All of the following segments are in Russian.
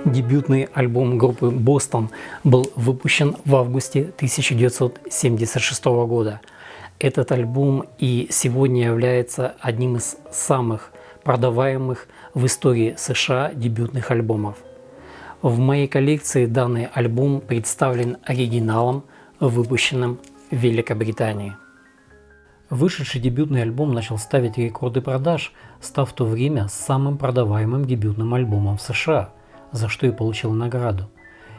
Дебютный альбом группы Boston был выпущен в августе 1976 года. Этот альбом и сегодня является одним из самых продаваемых в истории США дебютных альбомов. В моей коллекции данный альбом представлен оригиналом, выпущенным в Великобритании. Вышедший дебютный альбом начал ставить рекорды продаж, став в то время самым продаваемым дебютным альбомом в США, за что и получил награду.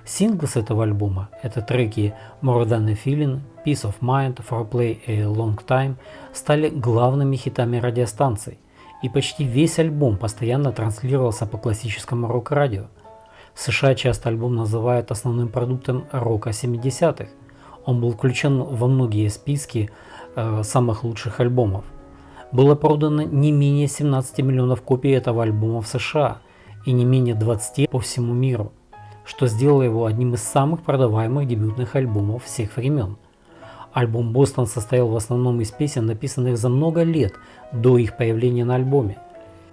Синглы с этого альбома – это треки More Than a Feeling, Peace of Mind, Foreplay и Long Time – стали главными хитами радиостанций, и почти весь альбом постоянно транслировался по классическому рок-радио. В США часто альбом называют основным продуктом рока 70-х. Он был включен во многие списки самых лучших альбомов. Было продано не менее 17 миллионов копий этого альбома в США и не менее 20 по всему миру, что сделало его одним из самых продаваемых дебютных альбомов всех времен. Альбом Boston состоял в основном из песен, написанных за много лет до их появления на альбоме.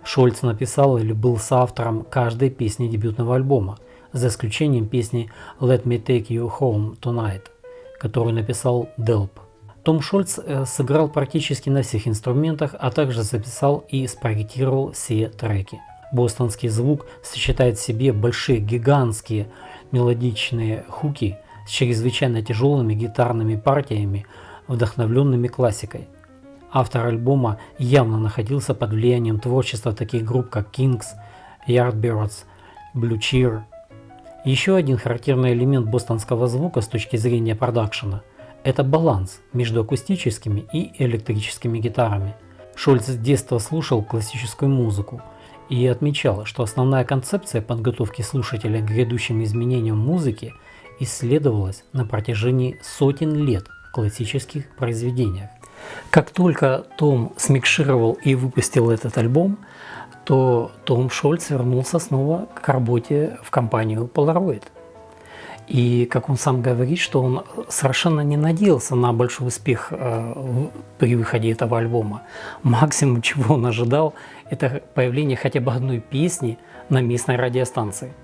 Шольц написал или был соавтором каждой песни дебютного альбома, за исключением песни Let Me Take You Home Tonight, которую написал Delp. Том Шольц сыграл практически на всех инструментах, а также записал и спроектировал все треки. Бостонский звук сочетает в себе большие гигантские мелодичные хуки с чрезвычайно тяжелыми гитарными партиями, вдохновленными классикой. Автор альбома явно находился под влиянием творчества таких групп, как Kings, Yardbirds, Blue Cheer. Еще один характерный элемент бостонского звука с точки зрения продакшена – это баланс между акустическими и электрическими гитарами. Шольц с детства слушал классическую музыку и отмечал, что основная концепция подготовки слушателя к грядущим изменениям музыки исследовалась на протяжении сотен лет в классических произведениях. Как только Том смикшировал и выпустил этот альбом, то Том Шольц вернулся снова к работе в компанию Polaroid. И, как он сам говорит, что он совершенно не надеялся на большой успех при выходе этого альбома. Максимум, чего он ожидал, это появление хотя бы одной песни на местной радиостанции.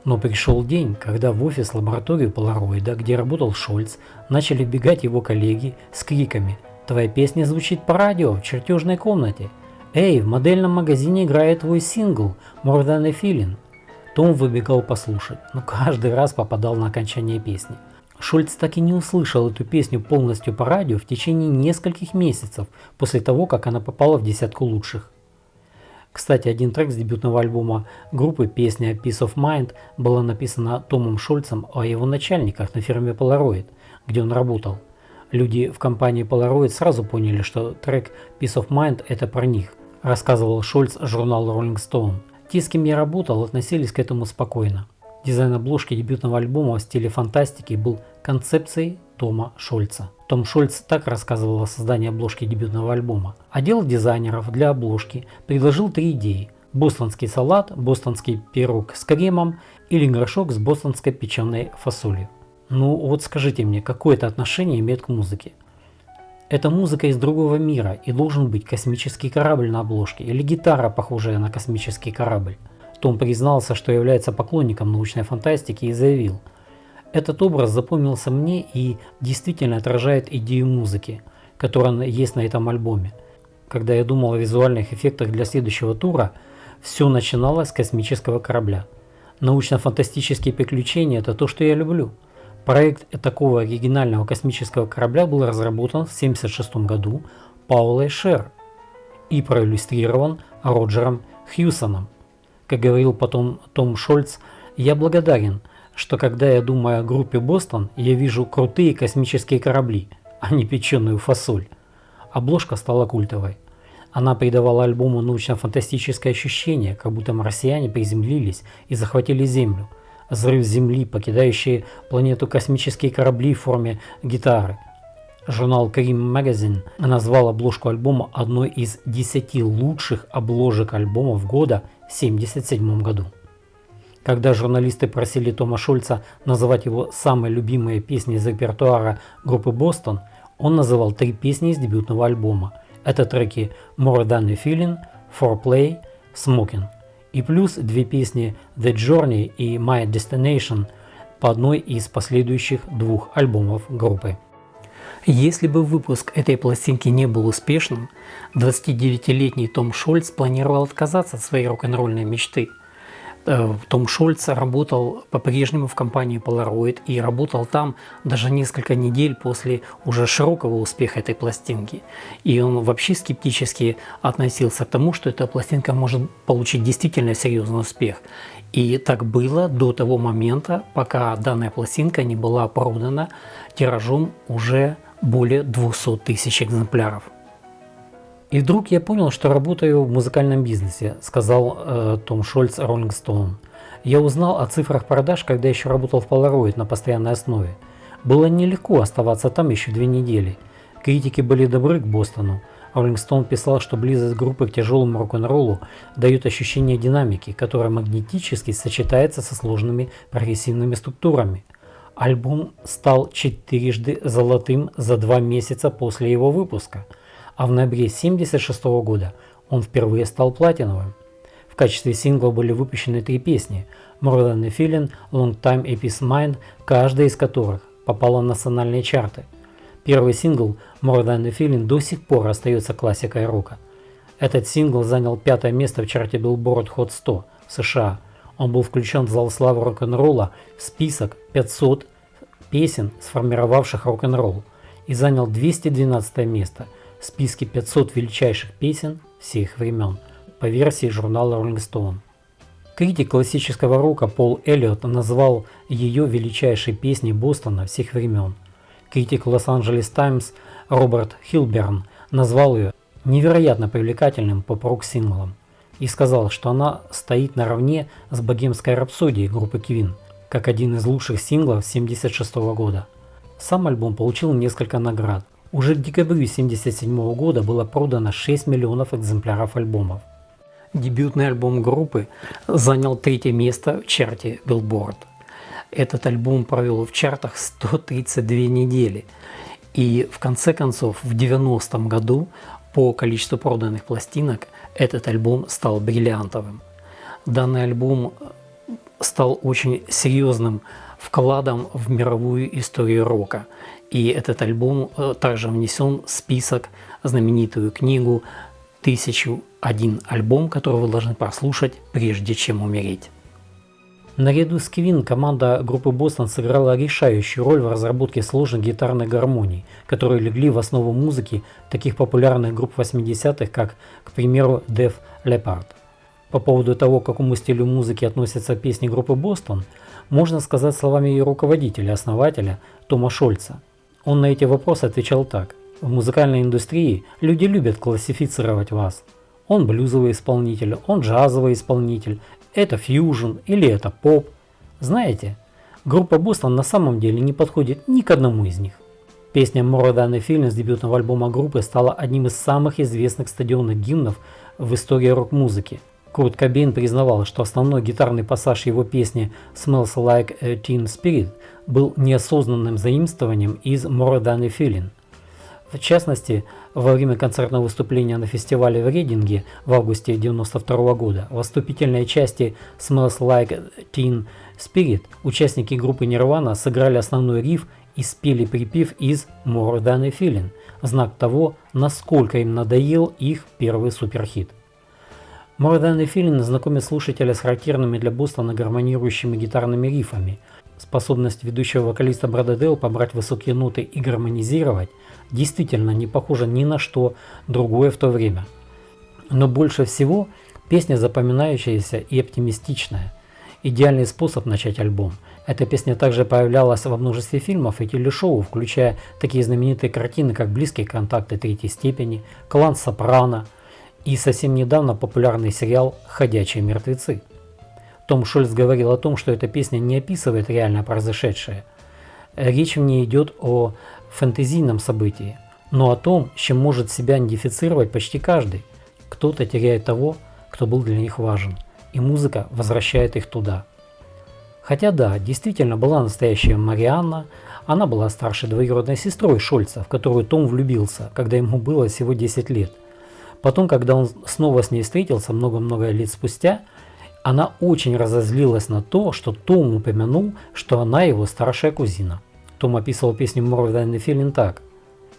Но пришел день, когда в офис-лабораторию Polaroid, где работал Шольц, начали вбегать его коллеги с криками: «Твоя песня звучит по радио в чертежной комнате! Эй, в модельном магазине играет твой сингл More Than a Feeling!» Том выбегал послушать, но каждый раз попадал на окончание песни. Шольц так и не услышал эту песню полностью по радио в течение нескольких месяцев после того, как она попала в десятку лучших. Кстати, один трек с дебютного альбома группы, песня Peace of Mind, была написана Томом Шольцем о его начальниках на фирме Polaroid, где он работал. Люди в компании Polaroid сразу поняли, что трек Peace of Mind – это про них, рассказывал Шольц журналу Rolling Stone. Те, с кем я работал, относились к этому спокойно. Дизайн обложки дебютного альбома в стиле фантастики был концепцией Тома Шольца. Том Шольц так рассказывал о создании обложки дебютного альбома. Отдел дизайнеров для обложки предложил 3 идеи: бостонский салат, бостонский пирог с кремом или горшок с бостонской печеной фасолью. Ну вот скажите мне, какое это отношение имеет к музыке? Это музыка из другого мира, и должен быть космический корабль на обложке или гитара, похожая на космический корабль. Том признался, что является поклонником научной фантастики, и заявил: «Этот образ запомнился мне и действительно отражает идею музыки, которая есть на этом альбоме. Когда я думал о визуальных эффектах для следующего тура, все начиналось с космического корабля. Научно-фантастические приключения – это то, что я люблю». Проект такого оригинального космического корабля был разработан в 1976 году Паулой Шер и проиллюстрирован Роджером Хьюсоном. Как говорил потом Том Шольц: «Я благодарен, что когда я думаю о группе Бостон, я вижу крутые космические корабли, а не печеную фасоль». Обложка стала культовой. Она придавала альбому научно-фантастическое ощущение, как будто марсиане приземлились и захватили Землю. Взрыв Земли, покидающие планету космические корабли в форме гитары. Журнал Cream Magazine назвал обложку альбома одной из 10 лучших обложек альбомов года в 1977 году. Когда журналисты просили Тома Шольца называть его самые любимые песни из репертуара группы Boston, он называл 3 песни из дебютного альбома. Это треки More Than a Feeling, Foreplay, Smoking. И плюс 2 песни The Journey и My Destination по одной из последующих 2 альбомов группы. Если бы выпуск этой пластинки не был успешным, 29-летний Том Шольц планировал отказаться от своей рок-н-ролльной мечты. Том Шольц работал по-прежнему в компании Polaroid и работал там даже несколько недель после уже широкого успеха этой пластинки. И он вообще скептически относился к тому, что эта пластинка может получить действительно серьезный успех. И так было до того момента, пока данная пластинка не была продана тиражом уже более 200 тысяч экземпляров. «И вдруг я понял, что работаю в музыкальном бизнесе», — сказал Том Шольц Rolling Stone. «Я узнал о цифрах продаж, когда еще работал в Polaroid на постоянной основе. Было нелегко оставаться там еще 2 недели. Критики были добры к Бостону. Rolling Stone писал, что близость группы к тяжелому рок-н-роллу дает ощущение динамики, которая магнетически сочетается со сложными прогрессивными структурами. Альбом стал 4-жды золотым за 2 месяца после его выпуска. А в ноябре 1976 года он впервые стал платиновым. В качестве сингла были выпущены 3 песни More Than a Feeling, Long Time A Peace Mind, каждая из которых попала в национальные чарты. Первый сингл More Than a Feeling до сих пор остается классикой рока. Этот сингл занял 5-е место в чарте Billboard Hot 100 в США. Он был включен в зал славы рок-н-ролла в список 500 песен, сформировавших рок-н-ролл, и занял 212 место в списке 500 величайших песен всех времен по версии журнала Rolling Stone. Критик классического рока Пол Эллиот назвал ее величайшей песней Бостона всех времен. Критик Los-Angeles Times Роберт Хилберн назвал ее невероятно привлекательным поп-рок-синглом и сказал, что она стоит наравне с «Богемской рапсодией» группы Queen, как один из лучших синглов 1976 года. Сам альбом получил несколько наград. Уже к декабрю 1977 года было продано 6 миллионов экземпляров альбомов. Дебютный альбом группы занял 3-е место в чарте Billboard. Этот альбом провел в чартах 132 недели. И в конце концов, в 90-м году по количеству проданных пластинок этот альбом стал бриллиантовым. Данный альбом стал очень серьезным вкладом в мировую историю рока. И этот альбом также внесен в список, знаменитую книгу «1001 альбом», который вы должны прослушать, прежде чем умереть. Наряду с Queen команда группы Boston сыграла решающую роль в разработке сложных гитарных гармоний, которые легли в основу музыки таких популярных групп 80-х, как, к примеру, Def Leppard. По поводу того, к какому стилю музыки относятся песни группы Boston, можно сказать словами ее руководителя, основателя Тома Шольца. Он на эти вопросы отвечал так: «В музыкальной индустрии люди любят классифицировать вас. Он блюзовый исполнитель, он джазовый исполнитель, это фьюжн или это поп. Знаете, группа Boston на самом деле не подходит ни к одному из них». Песня More Than a Feeling с дебютного альбома группы стала одним из самых известных стадионных гимнов в истории рок-музыки. Курт Кобейн признавал, что основной гитарный пассаж его песни Smells Like Teen Spirit был неосознанным заимствованием из More Than a Feeling. В частности, во время концертного выступления на фестивале в Рейдинге в августе 1992 года в вступительной части Smells Like Teen Spirit участники группы Nirvana сыграли основной риф и спели припев из More Than a Feeling, знак того, насколько им надоел их первый суперхит. More Than a Feeling знакомит слушателя с характерными для Бостона гармонирующими гитарными рифами. Способность ведущего вокалиста Брэда Делл побрать высокие ноты и гармонизировать действительно не похожа ни на что другое в то время. Но больше всего песня запоминающаяся и оптимистичная. Идеальный способ начать альбом. Эта песня также появлялась во множестве фильмов и телешоу, включая такие знаменитые картины, как «Близкие контакты третьей степени», «Клан Сопрано» и совсем недавно популярный сериал «Ходячие мертвецы». Том Шольц говорил о том, что эта песня не описывает реально произошедшее. Речь в ней идет о фэнтезийном событии, но о том, с чем может себя идентифицировать почти каждый. Кто-то теряет того, кто был для них важен, и музыка возвращает их туда. Хотя да, действительно была настоящая Марианна, она была старшей двоюродной сестрой Шольца, в которую Том влюбился, когда ему было всего 10 лет. Потом, когда он снова с ней встретился много-много лет спустя, она очень разозлилась на то, что Том упомянул, что она его старшая кузина. Том описывал песню More Than a Feeling так.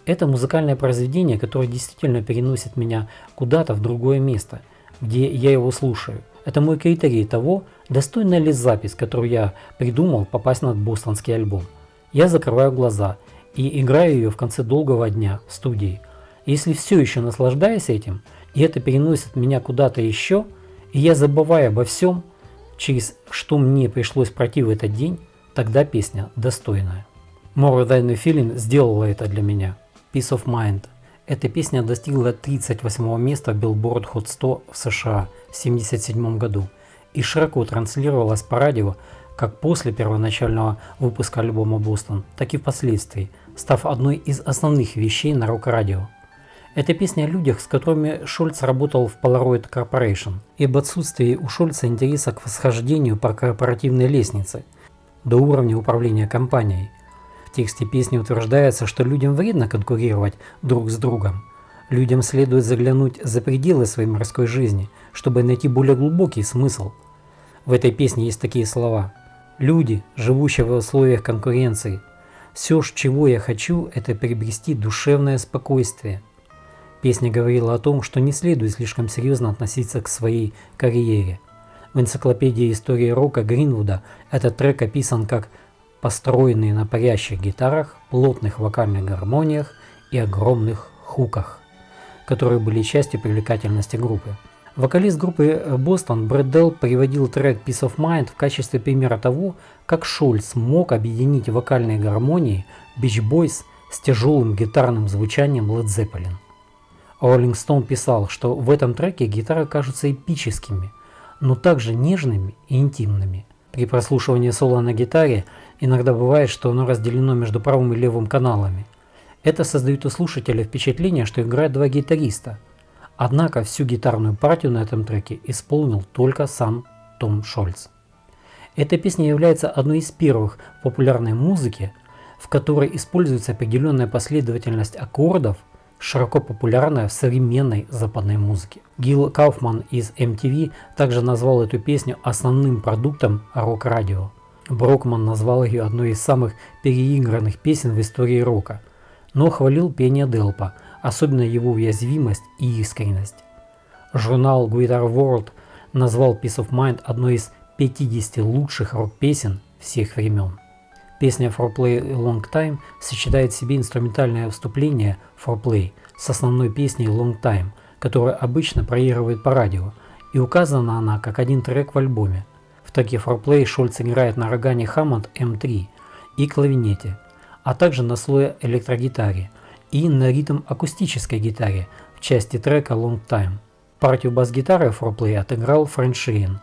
Это музыкальное произведение, которое действительно переносит меня куда-то в другое место, где я его слушаю. Это мой критерий того, достойна ли запись, которую я придумал, попасть на бостонский альбом. Я закрываю глаза и играю ее в конце долгого дня в студии. Если все еще наслаждаюсь этим, и это переносит меня куда-то еще, и я забываю обо всем, через что мне пришлось пройти в этот день, тогда песня достойная. More Than a Feeling сделала это для меня. Peace of Mind. Эта песня достигла 38 места в Billboard Hot 100 в США в 1977 году и широко транслировалась по радио как после первоначального выпуска альбома «Бостон», так и впоследствии, став одной из основных вещей на рок-радио. Это песня о людях, с которыми Шольц работал в Polaroid Corporation, и об отсутствии у Шольца интереса к восхождению по корпоративной лестнице до уровня управления компанией. В тексте песни утверждается, что людям вредно конкурировать друг с другом. Людям следует заглянуть за пределы своей мирской жизни, чтобы найти более глубокий смысл. В этой песне есть такие слова. «Люди, живущие в условиях конкуренции, все, чего я хочу, это приобрести душевное спокойствие». Песня говорила о том, что не следует слишком серьезно относиться к своей карьере. В энциклопедии истории рока Гринвуда этот трек описан как построенный на парящих гитарах, плотных вокальных гармониях и огромных хуках, которые были частью привлекательности группы. Вокалист группы Бостон Брэд Делп приводил трек Peace of Mind в качестве примера того, как Шольц мог объединить вокальные гармонии Beach Boys с тяжелым гитарным звучанием Led Zeppelin. Rolling Stone писал, что в этом треке гитары кажутся эпическими, но также нежными и интимными. При прослушивании соло на гитаре иногда бывает, что оно разделено между правым и левым каналами. Это создает у слушателя впечатление, что играют два гитариста. Однако всю гитарную партию на этом треке исполнил только сам Том Шольц. Эта песня является одной из первых в популярной музыке, в которой используется определенная последовательность аккордов, широко популярная в современной западной музыке. Гил Кауфман из MTV также назвал эту песню основным продуктом рок-радио. Брокман назвал ее одной из самых переигранных песен в истории рока, но хвалил пение Делпа, особенно его уязвимость и искренность. Журнал Guitar World назвал Peace of Mind одной из 50 лучших рок-песен всех времен. Песня For Play a Long Time сочетает в себе инструментальное вступление For Play с основной песней Long Time, которая обычно проигрывает по радио, и указана она как один трек в альбоме. В треке For Play Шольц играет на органе Hammond M3 и клавинете, а также на слое электрогитаре и на ритм акустической гитаре в части трека Long Time. Партию бас-гитары For Play отыграл Фрэнк Ширин.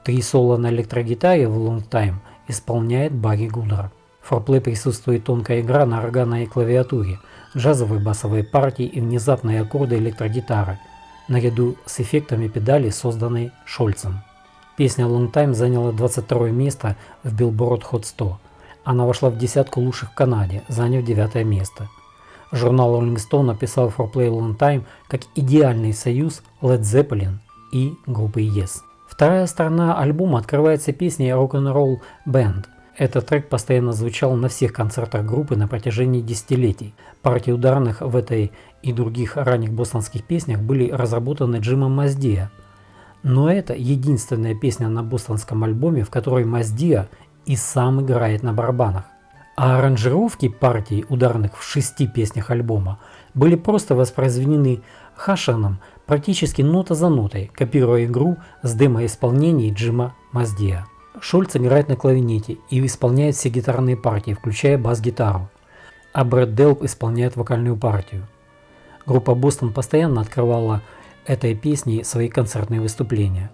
3 соло на электрогитаре в Long Time исполняет Барри Гудер. В For Play присутствует тонкая игра на органной клавиатуре, джазовые басовые партии и внезапные аккорды электрогитары, наряду с эффектами педали, созданной Шольцем. Песня Long Time заняла 22 место в Billboard Hot 100. Она вошла в десятку лучших в Канаде, заняв 9 место. Журнал Rolling Stone описал For Play Long Time как идеальный союз Led Zeppelin и группы Yes. Вторая сторона альбома открывается песней Rock'n'Roll Band. Этот трек постоянно звучал на всех концертах группы на протяжении десятилетий. Партии ударных в этой и других ранних бостонских песнях были разработаны Джимом Маздиа. Но это единственная песня на бостонском альбоме, в которой Маздиа и сам играет на барабанах. А аранжировки партий ударных в 6 песнях альбома были просто воспроизведены Хашаном практически нота за нотой, копируя игру с демо-исполнений Джима Маздиа. Шольц играет на клавинете и исполняет все гитарные партии, включая бас-гитару, а Брэд Делп исполняет вокальную партию. Группа Бостон постоянно открывала этой песней свои концертные выступления.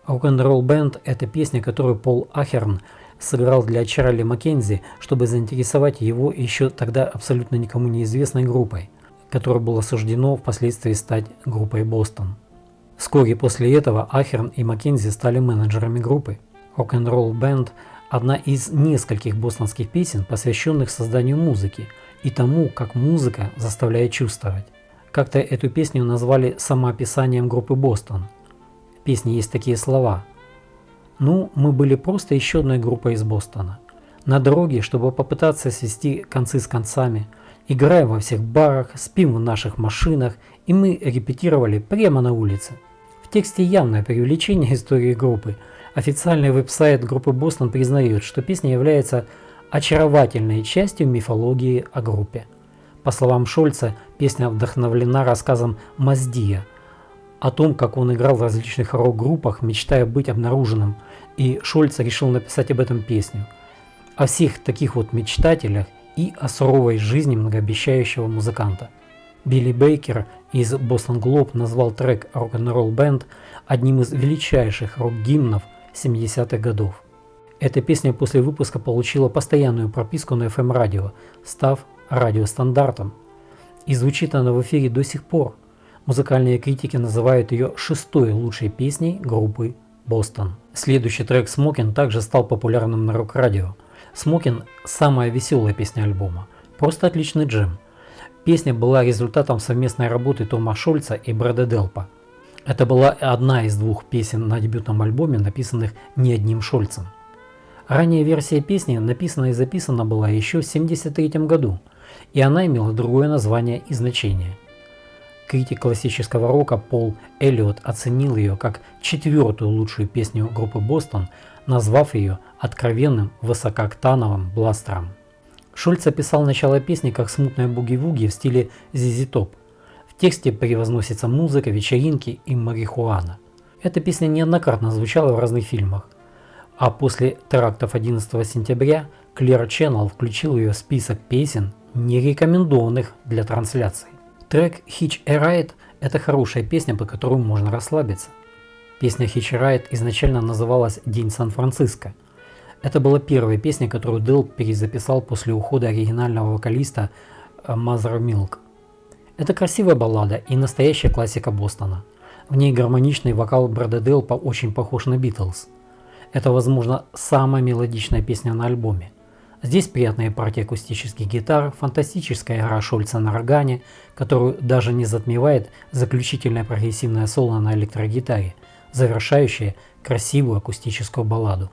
Rock'n'Roll Band – это песня, которую Пол Ахерн сыграл для Чарли Маккензи, чтобы заинтересовать его еще тогда абсолютно никому неизвестной группой, которой было суждено впоследствии стать группой Бостон. Вскоре после этого Ахерн и Маккензи стали менеджерами группы. Rock'n'Roll Band – одна из нескольких бостонских песен, посвященных созданию музыки и тому, как музыка заставляет чувствовать. Как-то эту песню назвали самоописанием группы Бостон. В песне есть такие слова: «Ну, мы были просто еще одной группой из Бостона. На дороге, чтобы попытаться свести концы с концами, играем во всех барах, спим в наших машинах, и мы репетировали прямо на улице». В тексте явное преувеличение истории группы. Официальный веб-сайт группы Бостон признает, что песня является очаровательной частью мифологии о группе. По словам Шольца, песня вдохновлена рассказом Маздия о том, как он играл в различных рок-группах, мечтая быть обнаруженным, и Шольц решил написать об этом песню. О всех таких вот мечтателях и о суровой жизни многообещающего музыканта. Билли Бейкер из Boston Globe назвал трек Rock'n'Roll Band одним из величайших рок-гимнов 70-х годов. Эта песня после выпуска получила постоянную прописку на FM-радио, став радиостандартом. И звучит она в эфире до сих пор. Музыкальные критики называют ее шестой лучшей песней группы Бостон. Следующий трек «Smokin' также стал популярным на рок-радио. «Smokin» – самая веселая песня альбома. Просто отличный джем. Песня была результатом совместной работы Тома Шольца и Брэда Делпа. Это была одна из двух песен на дебютном альбоме, написанных не одним Шольцем. Ранняя версия песни написана и записана была еще в 1973 году, и она имела другое название и значение. Критик классического рока Пол Эллиот оценил ее как четвертую лучшую песню группы Бостон, назвав ее откровенным высокооктановым бластером. Шольц описал начало песни как смутное буги-вуги в стиле ZZ Top. В тексте превозносится музыка, вечеринки и марихуана. Эта песня неоднократно звучала в разных фильмах. А после терактов 11 сентября Clear Channel включил ее в список песен, не рекомендованных для трансляции. Трек Hitch a Ride – это хорошая песня, по которой можно расслабиться. Песня Hitch a Ride изначально называлась «День Сан-Франциско». Это была первая песня, которую Делп перезаписал после ухода оригинального вокалиста Mother Milk. Это красивая баллада и настоящая классика Бостона. В ней гармоничный вокал Брэда Делпа очень похож на Битлз. Это, возможно, самая мелодичная песня на альбоме. Здесь приятная партия акустических гитар, фантастическая игра Шольца на органе, которую даже не затмевает заключительное прогрессивное соло на электрогитаре, завершающее красивую акустическую балладу.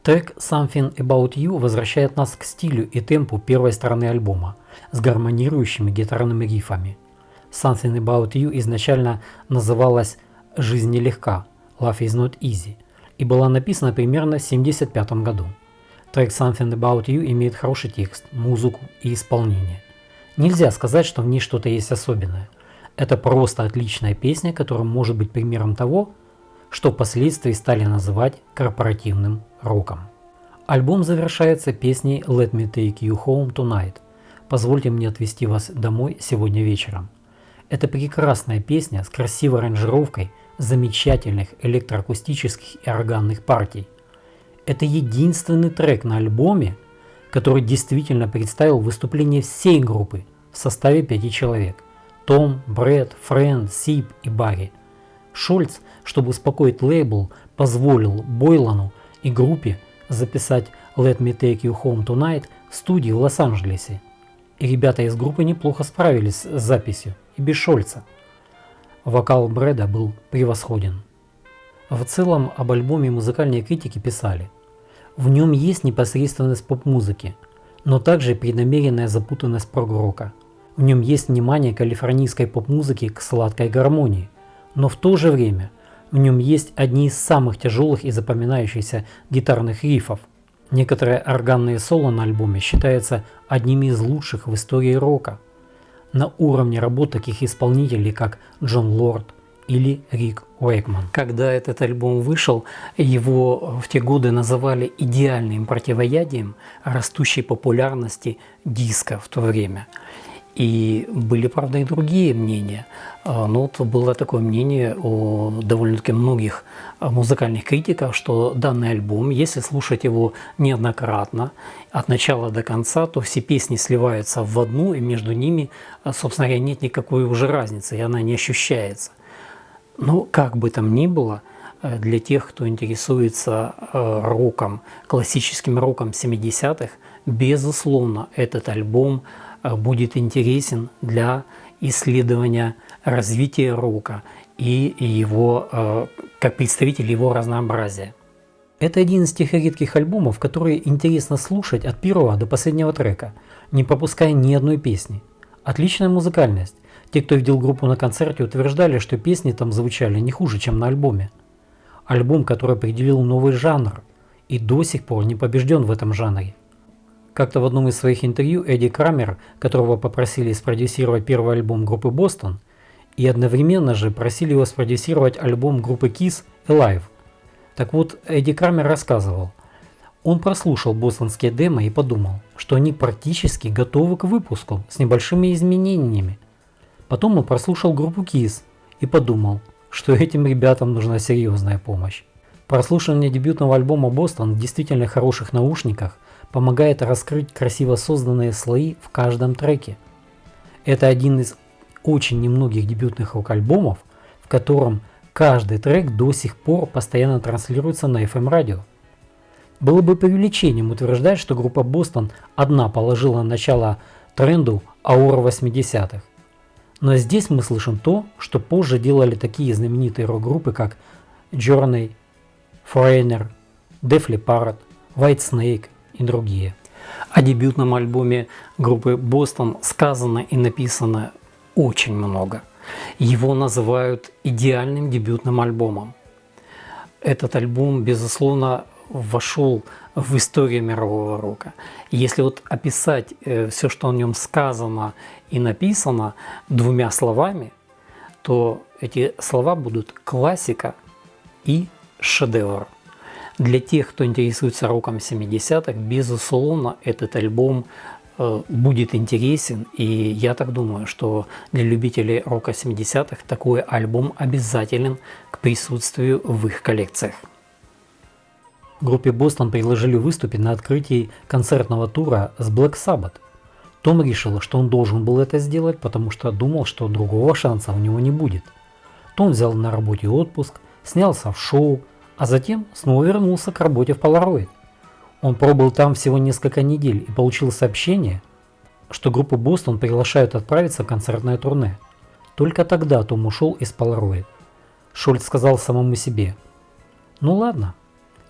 Трек Something About You возвращает нас к стилю и темпу первой стороны альбома с гармонирующими гитарными рифами. Something About You изначально называлась «Жизнь нелегка» (Life is not easy) и была написана примерно в 1975 году. Трек Something About You имеет хороший текст, музыку и исполнение. Нельзя сказать, что в ней что-то есть особенное. Это просто отличная песня, которая может быть примером того, что впоследствии стали называть корпоративным роком. Альбом завершается песней Let Me Take You Home Tonight. Позвольте мне отвезти вас домой сегодня вечером. Это прекрасная песня с красивой аранжировкой замечательных электроакустических и органных партий. Это единственный трек на альбоме, который действительно представил выступление всей группы в составе 5 человек: Том, Брэд, Френ, Сип и Барри. Шольц, чтобы успокоить лейбл, позволил Бойлану и группе записать Let Me Take You Home Tonight в студии в Лос-Анджелесе. И ребята из группы неплохо справились с записью и без Шольца. Вокал Брэда был превосходен. В целом об альбоме музыкальные критики писали: в нем есть непосредственность поп-музыки, но также преднамеренная запутанность прог-рока. В нем есть внимание калифорнийской поп-музыки к сладкой гармонии, но в то же время в нем есть одни из самых тяжелых и запоминающихся гитарных рифов. Некоторые органные соло на альбоме считаются одними из лучших в истории рока, на уровне работ таких исполнителей, как Джон Лорд или Рик Уэйкман. Когда этот альбом вышел, его в те годы называли идеальным противоядием растущей популярности диска в то время. И были, правда, и другие мнения. Но вот было такое мнение у довольно-таки многих музыкальных критиков, что данный альбом, если слушать его неоднократно, от начала до конца, то все песни сливаются в одну, и между ними, собственно говоря, нет никакой уже разницы, и она не ощущается. Но как бы там ни было, для тех, кто интересуется роком, классическим роком 70-х, безусловно, этот альбом будет интересен для исследования развития рока и его, как представитель его разнообразия. Это один из тех редких альбомов, которые интересно слушать от первого до последнего трека, не пропуская ни одной песни. Отличная музыкальность. Те, кто видел группу на концерте, утверждали, что песни там звучали не хуже, чем на альбоме. Альбом, который определил новый жанр и до сих пор не побежден в этом жанре. Как-то в одном из своих интервью Эдди Крамер, которого попросили спродюсировать первый альбом группы Boston, и одновременно же просили его спродюсировать альбом группы Kiss Alive. Так вот, Эдди Крамер рассказывал, он прослушал бостонские демо и подумал, что они практически готовы к выпуску с небольшими изменениями. Потом он прослушал группу Kiss и подумал, что этим ребятам нужна серьезная помощь. Прослушивание дебютного альбома Boston в действительно хороших наушниках помогает раскрыть красиво созданные слои в каждом треке. Это один из очень немногих дебютных рок-альбомов, в котором каждый трек до сих пор постоянно транслируется на FM-радио. Было бы преувеличением утверждать, что группа Boston одна положила начало тренду аура 80-х. Но здесь мы слышим то, что позже делали такие знаменитые рок-группы, как Journey, Foreigner, Def Leppard, Whitesnake и другие. О дебютном альбоме группы Boston сказано и написано очень много. Его называют идеальным дебютным альбомом. Этот альбом, безусловно, вошел в историю мирового рока. Если вот описать все, что о нем сказано и написано двумя словами, то эти слова будут классика и шедевр. Для тех, кто интересуется роком 70-х, безусловно, этот альбом будет интересен, и я так думаю, что для любителей рока 70-х такой альбом обязателен к присутствию в их коллекциях. Группе Boston предложили выступить на открытии концертного тура с Black Sabbath. Том решил, что он должен был это сделать, потому что думал, что другого шанса у него не будет. Том взял на работе отпуск, снялся в шоу, а затем снова вернулся к работе в Polaroid. Он пробыл там всего несколько недель и получил сообщение, что группу Boston приглашают отправиться в концертное турне. Только тогда Том ушел из Polaroid. Шольц сказал самому себе: «Ну ладно,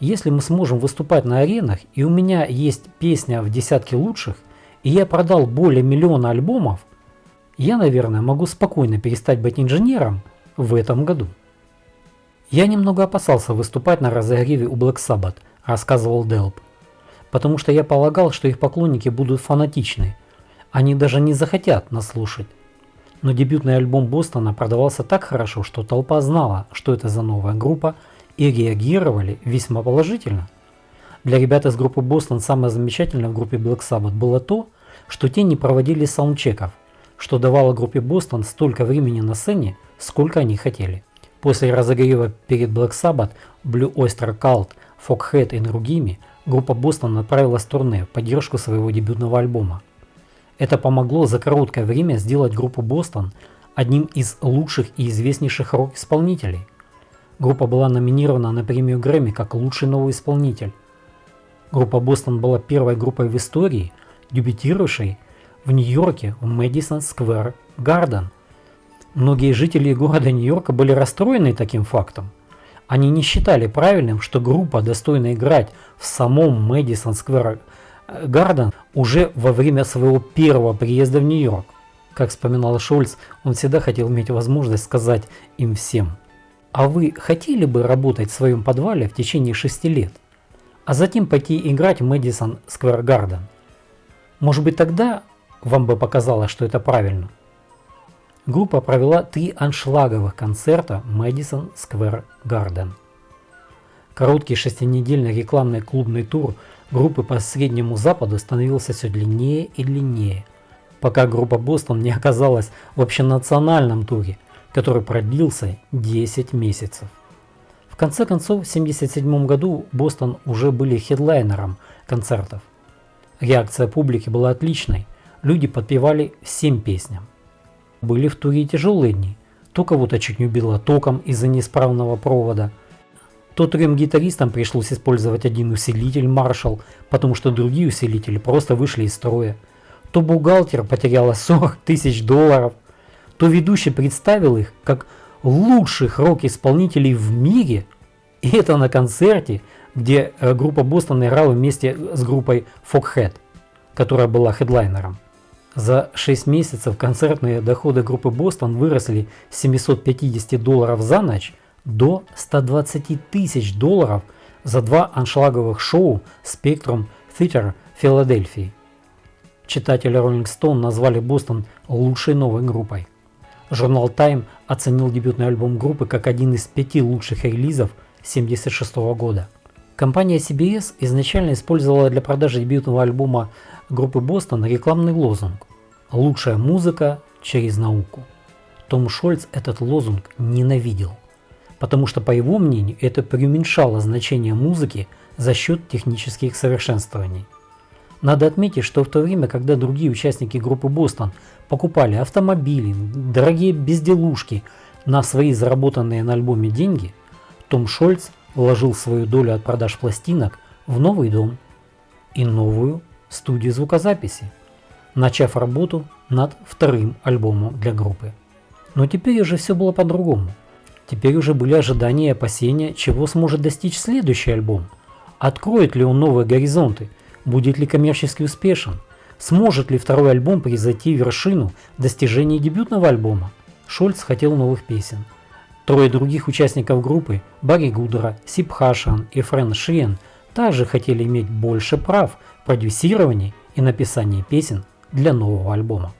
если мы сможем выступать на аренах, и у меня есть песня в десятке лучших, и я продал более миллиона альбомов, я, наверное, могу спокойно перестать быть инженером в этом году». «Я немного опасался выступать на разогреве у Black Sabbath», – рассказывал Делп, «потому что я полагал, что их поклонники будут фанатичны, они даже не захотят нас слушать. Но дебютный альбом Бостона продавался так хорошо, что толпа знала, что это за новая группа, и реагировали весьма положительно. Для ребят из группы Boston самое замечательное в группе Black Sabbath было то, что те не проводили саундчеков, что давало группе Boston столько времени на сцене, сколько они хотели. После разогрева перед Black Sabbath, Blue Oyster Cult, Foghat и другими, группа Boston отправилась в турне в поддержку своего дебютного альбома. Это помогло за короткое время сделать группу Boston одним из лучших и известнейших рок-исполнителей. Группа была номинирована на премию Грэмми как лучший новый исполнитель. Группа Boston была первой группой в истории, дебютировавшей в Нью-Йорке в Madison Square Garden. Многие жители города Нью-Йорка были расстроены таким фактом. Они не считали правильным, что группа достойна играть в самом Madison Square Garden уже во время своего первого приезда в Нью-Йорк. Как вспоминал Шольц, он всегда хотел иметь возможность сказать им всем: «А вы хотели бы работать в своем подвале в течение 6 лет, а затем пойти играть в Madison Square Garden? Может быть, тогда вам бы показалось, что это правильно?» Группа провела 3 аншлаговых концерта в Madison Square Garden. Короткий 6-недельный рекламный клубный тур группы по Среднему Западу становился все длиннее и длиннее. пока группа Бостон не оказалась в общенациональном туре, который продлился 10 месяцев. В конце концов, в 1977 году Бостон уже были хедлайнером концертов. Реакция публики была отличной, люди подпевали всем песням. Были в туре тяжелые дни, то кого-то чуть не убило током из-за неисправного провода, то 3 гитаристам пришлось использовать один усилитель Marshall, потому что другие усилители просто вышли из строя, то бухгалтер потеряла $40 тысяч, то ведущий представил их как лучших рок-исполнителей в мире, и это на концерте, где группа Бостон играла вместе с группой Foghat, которая была хедлайнером. За 6 месяцев концертные доходы группы Бостон выросли с $750 за ночь до $120 тысяч за 2 аншлаговых шоу Spectrum Theatre в Филадельфии. Читатели Rolling Stone назвали Бостон лучшей новой группой. Журнал Time оценил дебютный альбом группы как один из 5 лучших релизов 1976 года. Компания CBS изначально использовала для продажи дебютного альбома группы Бостон рекламный лозунг «Лучшая музыка через науку». Том Шольц этот лозунг ненавидел, потому что, по его мнению, это преуменьшало значение музыки за счет технических совершенствований. Надо отметить, что в то время, когда другие участники группы Бостон покупали автомобили, дорогие безделушки на свои заработанные на альбоме деньги, Том Шольц вложил свою долю от продаж пластинок в новый дом и новую студию звукозаписи, начав работу над 2-м альбомом для группы. Но теперь уже все было по-другому. Теперь уже были ожидания и опасения, чего сможет достичь следующий альбом. Откроет ли он новые горизонты? Будет ли коммерчески успешен? Сможет ли 2-й альбом превзойти вершину достижений дебютного альбома? Шольц хотел новых песен. 3 других участников группы, Барри Гудера, Сип Хашиан и Фрэн Шиен, также хотели иметь больше прав в продюсировании и написании песен для нового альбома.